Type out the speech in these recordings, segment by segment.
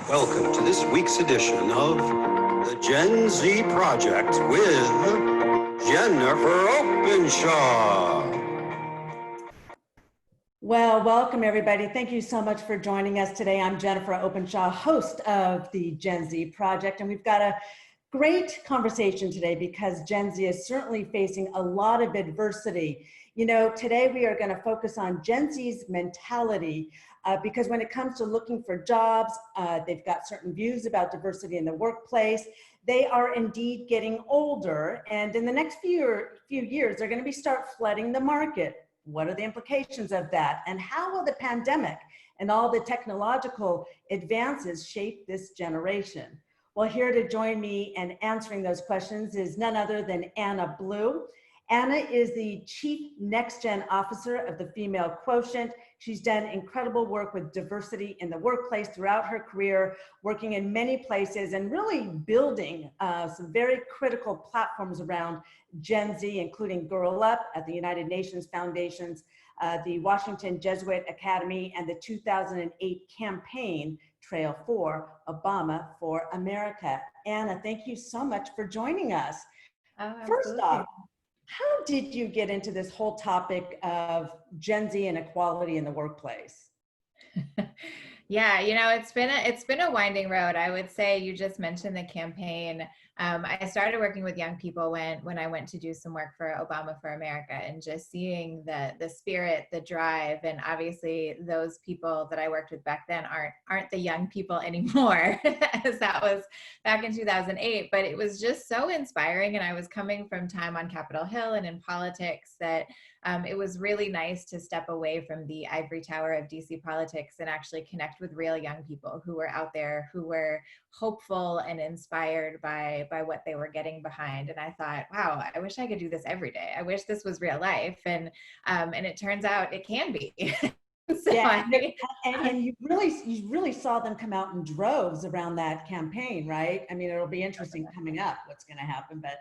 Welcome to this week's edition of the Gen Z Project with Jennifer Openshaw. Well, welcome everybody. Thank you so much for joining us today. I'm Jennifer Openshaw, host of the Gen Z Project, and we've got a great conversation today because Gen Z is certainly facing a lot of adversity. You know, today we are going to focus on Gen Z's mentality because when it comes to looking for jobs, they've got certain views about diversity in the workplace. They are indeed getting older, and in the next few years, they're going to start flooding the market. What are the implications of that? And how will the pandemic and all the technological advances shape this generation? Well, here to join me and answering those questions is none other than Anna Blue. Anna is the Chief Next Gen Officer of the Female Quotient. She's done incredible work with diversity in the workplace throughout her career, working in many places and really building some very critical platforms around Gen Z, including Girl Up at the United Nations Foundations, the Washington Jesuit Academy, and the 2008 campaign Trail for Obama for America. Anna, thank you so much for joining us. First off, how did you get into this whole topic of Gen Z and equality in the workplace? Yeah, you know, it's been a winding road. I would say you just mentioned the campaign. I started working with young people when I went to do some work for Obama for America, and just seeing the spirit, the drive, and obviously those people that I worked with back then aren't the young people anymore, as that was back in 2008. But it was just so inspiring, and I was coming from time on Capitol Hill and in politics that it was really nice to step away from the ivory tower of DC politics and actually connect with real young people who were out there, who were hopeful and inspired by what they were getting behind. And I thought, wow, I wish I could do this every day. I wish this was real life. And it turns out it can be. So yeah, and you really saw them come out in droves around that campaign, right? I mean, it'll be interesting coming up what's going to happen, but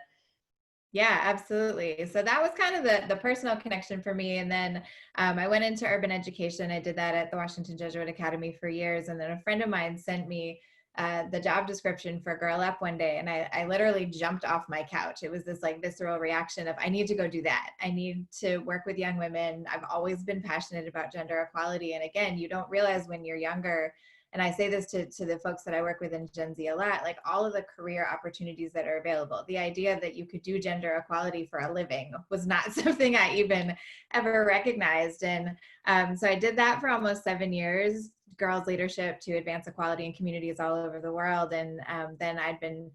yeah, absolutely. So that was kind of the personal connection for me. And then I went into urban education. I did that at the Washington Jesuit Academy for years. And then a friend of mine sent me the job description for Girl Up one day. And I literally jumped off my couch. It was this like visceral reaction of, I need to go do that. I need to work with young women. I've always been passionate about gender equality. And again, you don't realize when you're younger, and I say this to the folks that I work with in Gen Z a lot, like all of the career opportunities that are available. The idea that you could do gender equality for a living was not something I even ever recognized. And so I did that for almost 7 years, girls leadership to advance equality in communities all over the world. And then I'd been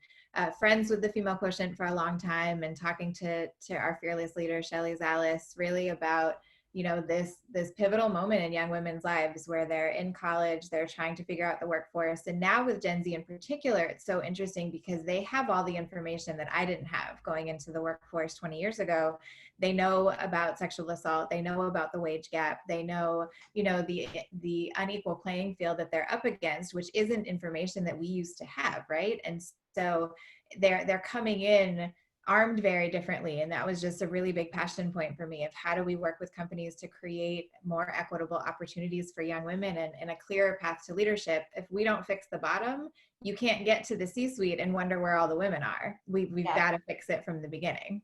friends with the Female Quotient for a long time, and talking to our fearless leader, Shelley Zalis, really about this pivotal moment in young women's lives where they're in college, they're trying to figure out the workforce. And now with Gen Z in particular, it's so interesting because they have all the information that I didn't have going into the workforce 20 years ago. They know about sexual assault, they know about the wage gap, they know, the unequal playing field that they're up against, which isn't information that we used to have, right? And so they're coming in armed very differently. And that was just a really big passion point for me of how do we work with companies to create more equitable opportunities for young women and a clearer path to leadership. If we don't fix the bottom, you can't get to the C-suite and wonder where all the women are. We've got to fix it from the beginning.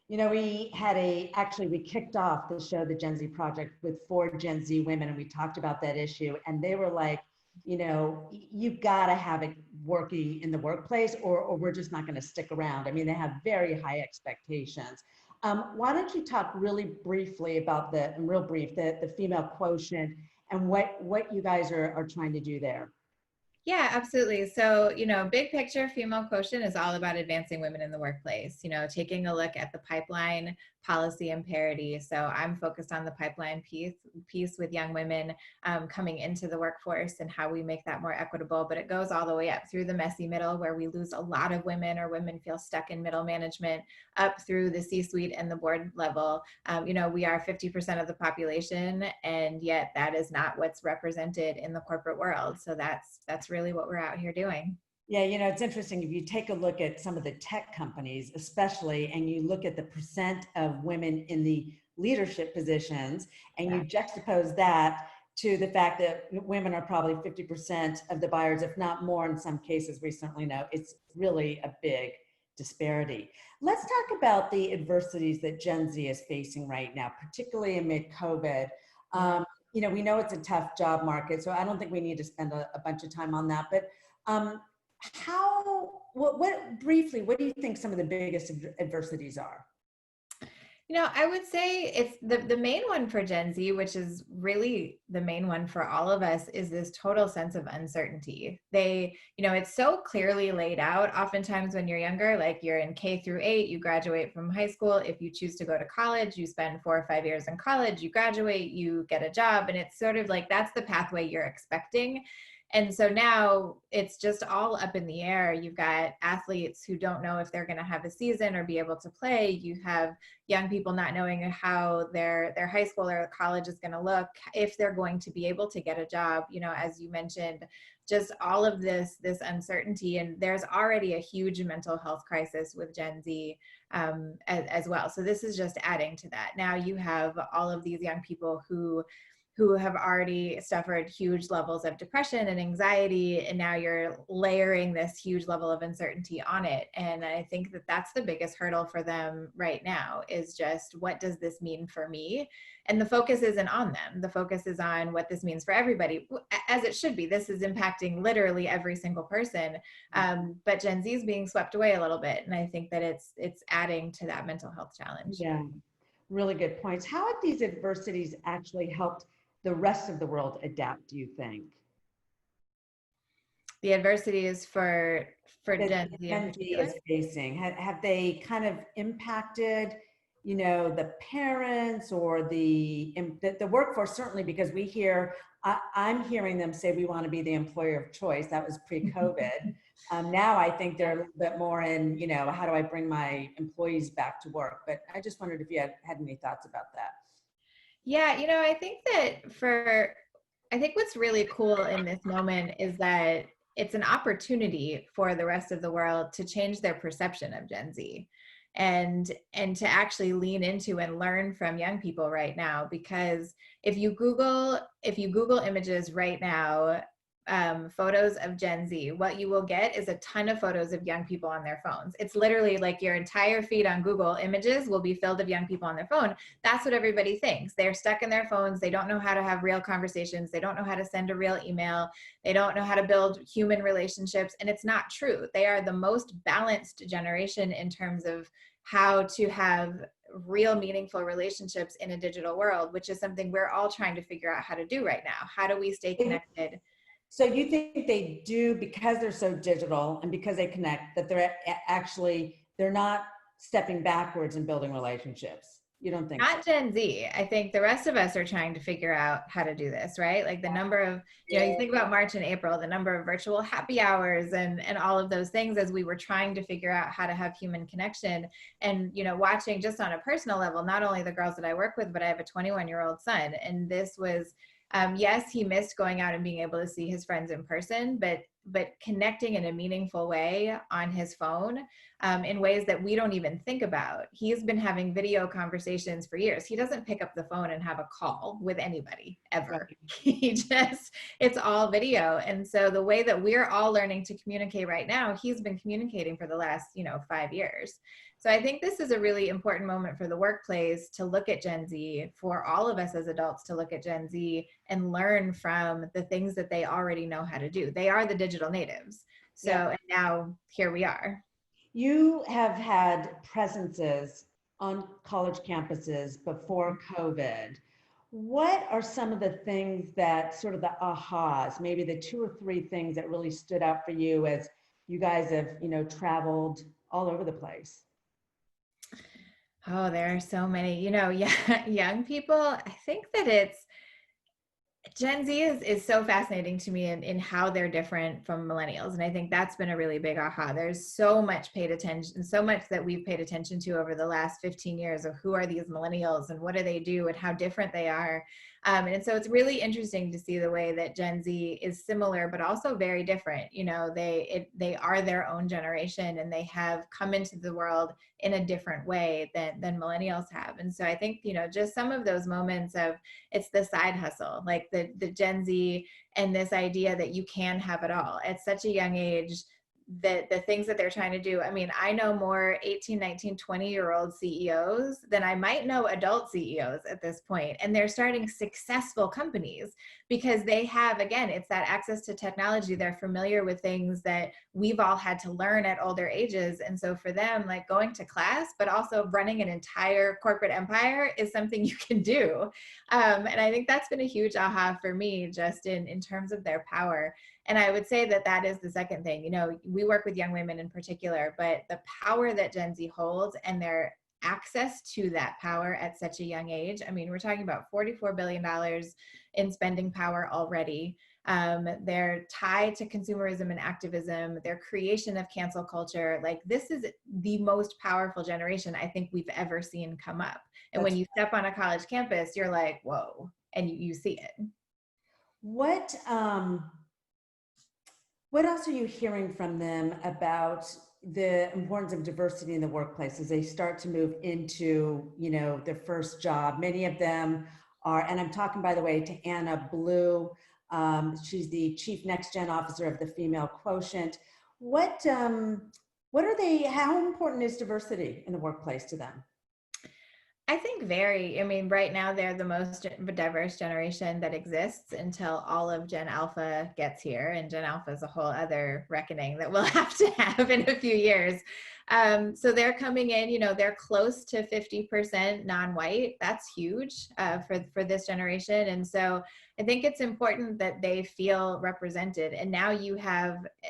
You know, we kicked off the show, the Gen Z Project, with 4 Gen Z women, and we talked about that issue, and they were like, you've got to have it working in the workplace or we're just not going to stick around. I mean, they have very high expectations. Why don't you talk really briefly about the Female Quotient and what you guys are trying to do there? Yeah, absolutely. So, big picture, Female Quotient is all about advancing women in the workplace, taking a look at the pipeline, policy, and parity. So I'm focused on the pipeline piece with young women coming into the workforce and how we make that more equitable. But it goes all the way up through the messy middle, where we lose a lot of women, or women feel stuck in middle management, up through the C-suite and the board level. We are 50% of the population, and yet that is not what's represented in the corporate world. So that's really what we're out here doing. Yeah, it's interesting. If you take a look at some of the tech companies, especially, and you look at the percent of women in the leadership positions, and you juxtapose that to the fact that women are probably 50% of the buyers, if not more in some cases, we certainly know it's really a big disparity. Let's talk about the adversities that Gen Z is facing right now, particularly amid COVID. You know, we know it's a tough job market, so I don't think we need to spend a bunch of time on that. But briefly, what do you think some of the biggest adversities are? You know, I would say it's the main one for Gen Z, which is really the main one for all of us, is this total sense of uncertainty. You know, it's so clearly laid out. Oftentimes when you're younger, like you're in K through 8, you graduate from high school. If you choose to go to college, you spend 4 or 5 years in college, you graduate, you get a job. And it's sort of like, that's the pathway you're expecting. And so now it's just all up in the air. You've got athletes who don't know if they're going to have a season or be able to play. You have young people not knowing how their high school or college is going to look, if they're going to be able to get a job. You know, as you mentioned, just all of this uncertainty. And there's already a huge mental health crisis with Gen Z as well. So this is just adding to that. Now you have all of these young people who have already suffered huge levels of depression and anxiety, and now you're layering this huge level of uncertainty on it. And I think that that's the biggest hurdle for them right now, is just, what does this mean for me? And the focus isn't on them. The focus is on what this means for everybody, as it should be. This is impacting literally every single person. But Gen Z is being swept away a little bit. And I think that it's adding to that mental health challenge. Yeah, really good points. How have these adversities actually helped the rest of the world adapt, do you think? The adversities for Gen Z in Gen Z particular? is facing, have they kind of impacted, you know, the parents or the workforce? Certainly, because we hear, I'm hearing them say we want to be the employer of choice. That was pre-COVID. Now I think they're a little bit more in, you know, how do I bring my employees back to work? But I just wondered if you had any thoughts about that. Yeah, you know, I think what's really cool in this moment is that it's an opportunity for the rest of the world to change their perception of Gen Z, and to actually lean into and learn from young people right now. Because if you Google images right now, photos of Gen Z, what you will get is a ton of photos of young people on their phones. It's literally like your entire feed on Google Images will be filled of young people on their phone. That's what everybody thinks. They're stuck in their phones. They don't know how to have real conversations. They don't know how to send a real email. They don't know how to build human relationships. And it's not true. They are the most balanced generation in terms of how to have real meaningful relationships in a digital world, which is something we're all trying to figure out how to do right now. How do we stay connected? So you think they do, because they're so digital and because they connect, that they're not stepping backwards in building relationships? You don't think Not so? Gen Z. I think the rest of us are trying to figure out how to do this, right? Like the number of, you know, you think about March and April, the number of virtual happy hours and all of those things, as we were trying to figure out how to have human connection. And, you know, watching just on a personal level, not only the girls that I work with, but I have a 21-year-old son. And this was, yes, he missed going out and being able to see his friends in person, but connecting in a meaningful way on his phone, in ways that we don't even think about. He's been having video conversations for years. He doesn't pick up the phone and have a call with anybody ever. It's all video. And so the way that we're all learning to communicate right now, he's been communicating for the last, 5 years. So I think this is a really important moment for the workplace to look at Gen Z, for all of us as adults to look at Gen Z and learn from the things that they already know how to do. They are the digital natives. So, yeah. And now here we are. You have had presences on college campuses before COVID. What are some of the things that sort of the ahas, maybe the 2 or 3 things that really stood out for you as you guys have, traveled all over the place? Oh, there are so many, young people. I think that Gen Z is so fascinating to me in how they're different from millennials. And I think that's been a really big aha. There's so much that we've paid attention to over the last 15 years of who are these millennials and what do they do and how different they are. And so it's really interesting to see the way that Gen Z is similar, but also very different. They are their own generation, and they have come into the world in a different way than millennials have. And so I think, just some of those moments of, it's the side hustle, like the Gen Z, and this idea that you can have it all at such a young age, that the things that they're trying to do. I mean, I know more 18, 19, 20-year-old CEOs than I might know adult CEOs at this point. And they're starting successful companies because they have, again, it's that access to technology. They're familiar with things that we've all had to learn at older ages. And so for them, like going to class, but also running an entire corporate empire is something you can do. And I think that's been a huge aha for me, just in terms of their power. And I would say that is the second thing. We work with young women in particular, but the power that Gen Z holds and their access to that power at such a young age. I mean, we're talking about $44 billion in spending power already. Their tie to consumerism and activism, their creation of cancel culture, like this is the most powerful generation I think we've ever seen come up. And when you step on a college campus, you're like, whoa, and you see it. What else are you hearing from them about the importance of diversity in the workplace as they start to move into, their first job? Many of them are, and I'm talking, by the way, to Anna Blue. She's the Chief Next Gen Officer of the Female Quotient. What are they, how important is diversity in the workplace to them? I think very. I mean, right now they're the most diverse generation that exists until all of Gen Alpha gets here. And Gen Alpha is a whole other reckoning that we'll have to have in a few years. So they're coming in, they're close to 50% non-white. That's huge for this generation. And so I think it's important that they feel represented. And now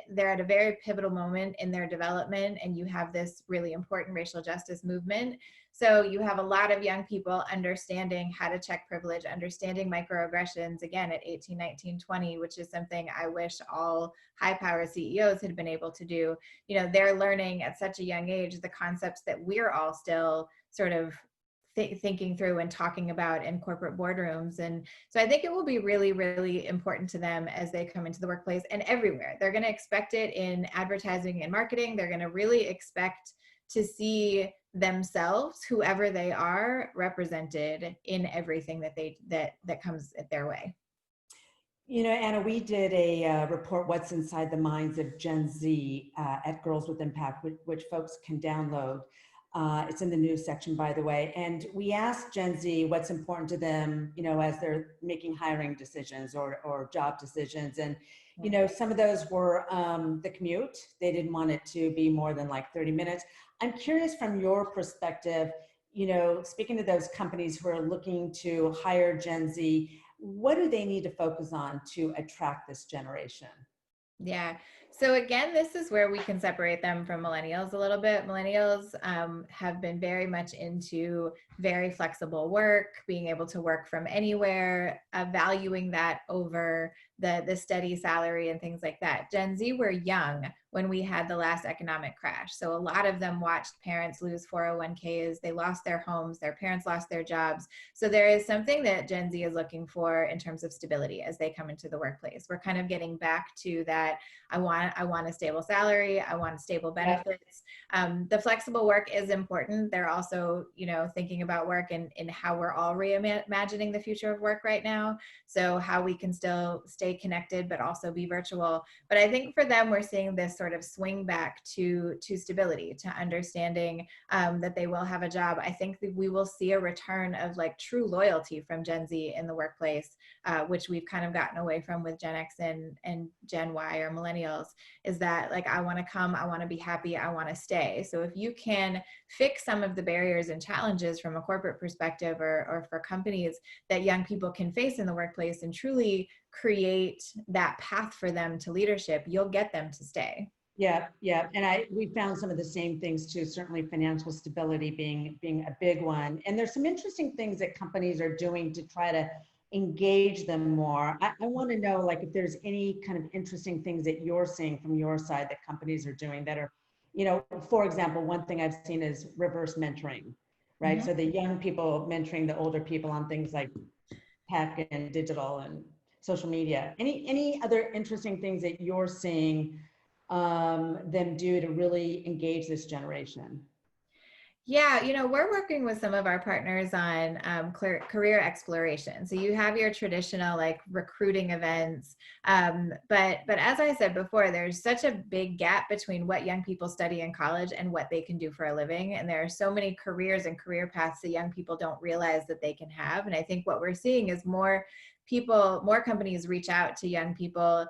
they're at a very pivotal moment in their development, and you have this really important racial justice movement. So you have a lot of young people understanding how to check privilege, understanding microaggressions, again, at 18, 19, 20, which is something I wish all high-power CEOs had been able to do. They're learning at such a young age the concepts that we're all still sort of thinking through and talking about in corporate boardrooms. And so I think it will be really, really important to them as they come into the workplace and everywhere. They're going to expect it in advertising and marketing. They're going to really expect to see themselves, whoever they are, represented in everything that comes their way. Anna, we did a report, What's Inside the Minds of Gen Z, at Girls with Impact, which folks can download. It's in the news section, by the way. And we asked Gen Z what's important to them, as they're making hiring decisions or job decisions. And, some of those were the commute. They didn't want it to be more than like 30 minutes. I'm curious from your perspective, speaking to those companies who are looking to hire Gen Z, what do they need to focus on to attract this generation? Yeah. So again, this is where we can separate them from millennials a little bit. Millennials have been very much into very flexible work, being able to work from anywhere, valuing that over the steady salary and things like that. Gen Z were young when we had the last economic crash. So a lot of them watched parents lose 401ks, they lost their homes, their parents lost their jobs. So there is something that Gen Z is looking for in terms of stability as they come into the workplace. We're kind of getting back to that. I want a stable salary. I want stable benefits. The flexible work is important. They're also, thinking about work and how we're all reimagining the future of work right now. So how we can still stay connected, but also be virtual. But I think for them, we're seeing this sort of swing back to stability, to understanding that they will have a job. I think that we will see a return of like true loyalty from Gen Z in the workplace, which we've kind of gotten away from with Gen X and Gen Y or millennials, is that like, I want to come, I want to be happy, I want to stay. So if you can fix some of the barriers and challenges from a corporate perspective or for companies that young people can face in the workplace and truly create that path for them to leadership, you'll get them to stay. Yeah. And we found some of the same things too, certainly financial stability being a big one. And there's some interesting things that companies are doing to try to engage them more. I want to know, like, if there's any kind of interesting things that you're seeing from your side that companies are doing that are, for example, one thing I've seen is reverse mentoring, right? Mm-hmm. So the young people mentoring the older people on things like tech and digital and social media. Any other interesting things that you're seeing them do to really engage this generation? Yeah, we're working with some of our partners on career exploration. So you have your traditional like recruiting events, but as I said before, there's such a big gap between what young people study in college and what they can do for a living. And there are so many careers and career paths that young people don't realize that they can have. And I think what we're seeing is more companies reach out to young people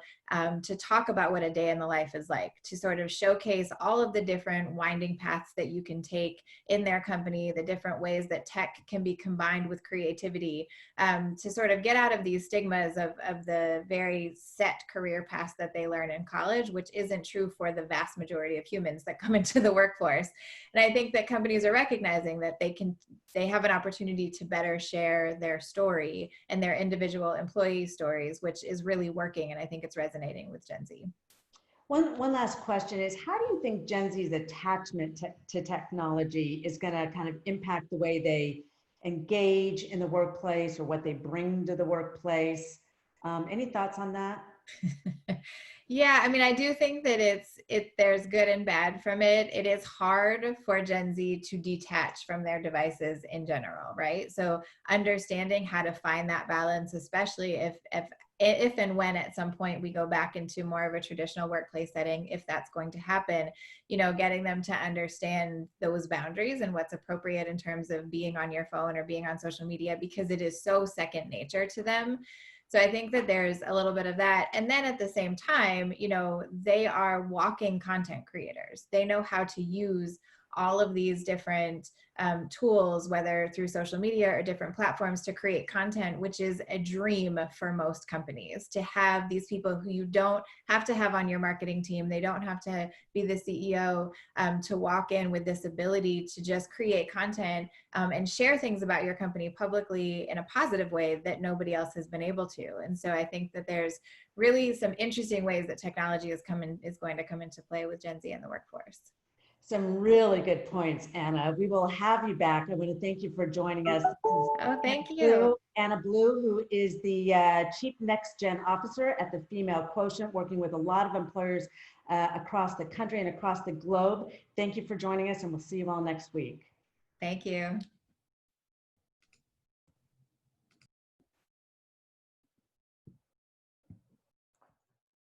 to talk about what a day in the life is like, to sort of showcase all of the different winding paths that you can take in their company, the different ways that tech can be combined with creativity, to sort of get out of these stigmas of the very set career paths that they learn in college, which isn't true for the vast majority of humans that come into the workforce. And I think that companies are recognizing that they have an opportunity to better share their story and their individual employee stories, which is really working. And I think it's resonating with Gen Z. One last question is, how do you think Gen Z's attachment to technology is going to kind of impact the way they engage in the workplace or what they bring to the workplace? Any thoughts on that? Yeah, I mean, I do think that there's good and bad from it. It is hard for Gen Z to detach from their devices in general, right? So understanding how to find that balance, especially if and when at some point we go back into more of a traditional workplace setting, if that's going to happen, getting them to understand those boundaries and what's appropriate in terms of being on your phone or being on social media, because it is so second nature to them. So I think that there's a little bit of that. And then at the same time, they are walking content creators. They know how to use all of these different tools, whether through social media or different platforms, to create content, which is a dream for most companies, to have these people who you don't have to have on your marketing team. They don't have to be the CEO to walk in with this ability to just create content and share things about your company publicly in a positive way that nobody else has been able to. And so I think that there's really some interesting ways that technology is going to come into play with Gen Z in the workforce. Some really good points, Anna. We will have you back. I want to thank you for joining us. Oh, thank you. Anna Blue, who is the Chief Next Gen Officer at the Female Quotient, working with a lot of employers across the country and across the globe. Thank you for joining us, and we'll see you all next week. Thank you.